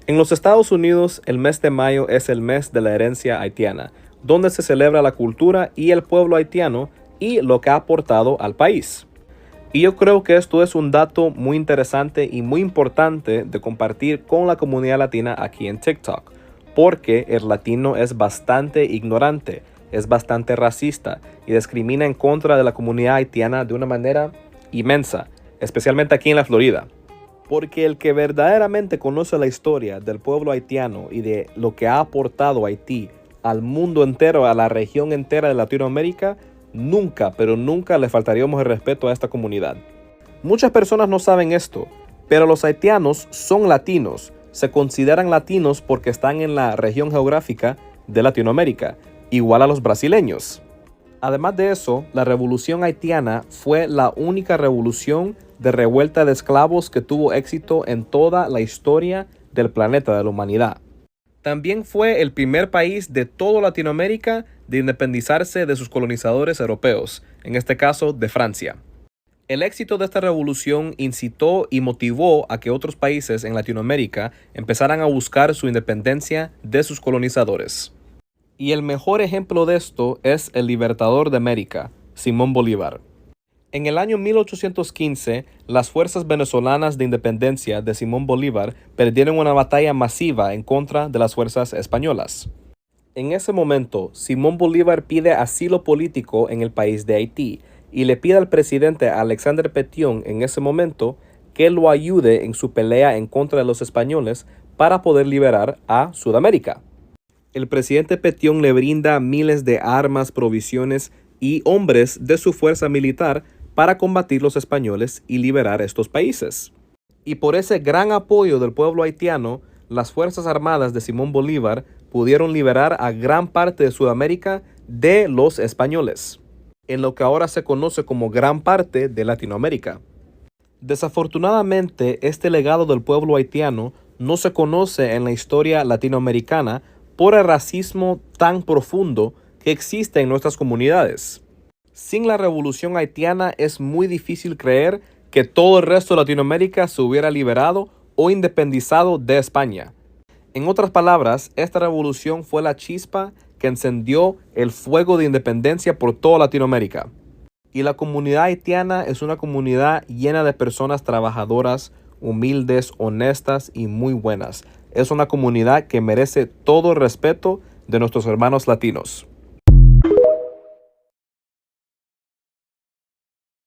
En los Estados Unidos, el mes de mayo es el mes de la herencia haitiana, donde se celebra la cultura y el pueblo haitiano y lo que ha aportado al país. Y yo creo que esto es un dato muy interesante y muy importante de compartir con la comunidad latina aquí en TikTok, porque el latino es bastante ignorante, es bastante racista y discrimina en contra de la comunidad haitiana de una manera inmensa, especialmente aquí en la Florida. Porque el que verdaderamente conoce la historia del pueblo haitiano y de lo que ha aportado Haití al mundo entero, a la región entera de Latinoamérica, nunca, pero nunca le faltaríamos el respeto a esta comunidad. Muchas personas no saben esto, pero los haitianos son latinos, se consideran latinos porque están en la región geográfica de Latinoamérica, igual a los brasileños. Además de eso, la revolución haitiana fue la única revolución de revuelta de esclavos que tuvo éxito en toda la historia del planeta, de la humanidad. También fue el primer país de toda Latinoamérica de independizarse de sus colonizadores europeos, en este caso de Francia. El éxito de esta revolución incitó y motivó a que otros países en Latinoamérica empezaran a buscar su independencia de sus colonizadores. Y el mejor ejemplo de esto es el libertador de América, Simón Bolívar. En el año 1815, las fuerzas venezolanas de independencia de Simón Bolívar perdieron una batalla masiva en contra de las fuerzas españolas. En ese momento, Simón Bolívar pide asilo político en el país de Haití y le pide al presidente Alexandre Pétion en ese momento que lo ayude en su pelea en contra de los españoles para poder liberar a Sudamérica. El presidente Pétion le brinda miles de armas, provisiones y hombres de su fuerza militar para combatir los españoles y liberar estos países. Y por ese gran apoyo del pueblo haitiano, las Fuerzas Armadas de Simón Bolívar pudieron liberar a gran parte de Sudamérica de los españoles, en lo que ahora se conoce como gran parte de Latinoamérica. Desafortunadamente, este legado del pueblo haitiano no se conoce en la historia latinoamericana por el racismo tan profundo que existe en nuestras comunidades. Sin la revolución haitiana es muy difícil creer que todo el resto de Latinoamérica se hubiera liberado o independizado de España. En otras palabras, esta revolución fue la chispa que encendió el fuego de independencia por toda Latinoamérica. Y la comunidad haitiana es una comunidad llena de personas trabajadoras, humildes, honestas y muy buenas. Es una comunidad que merece todo el respeto de nuestros hermanos latinos.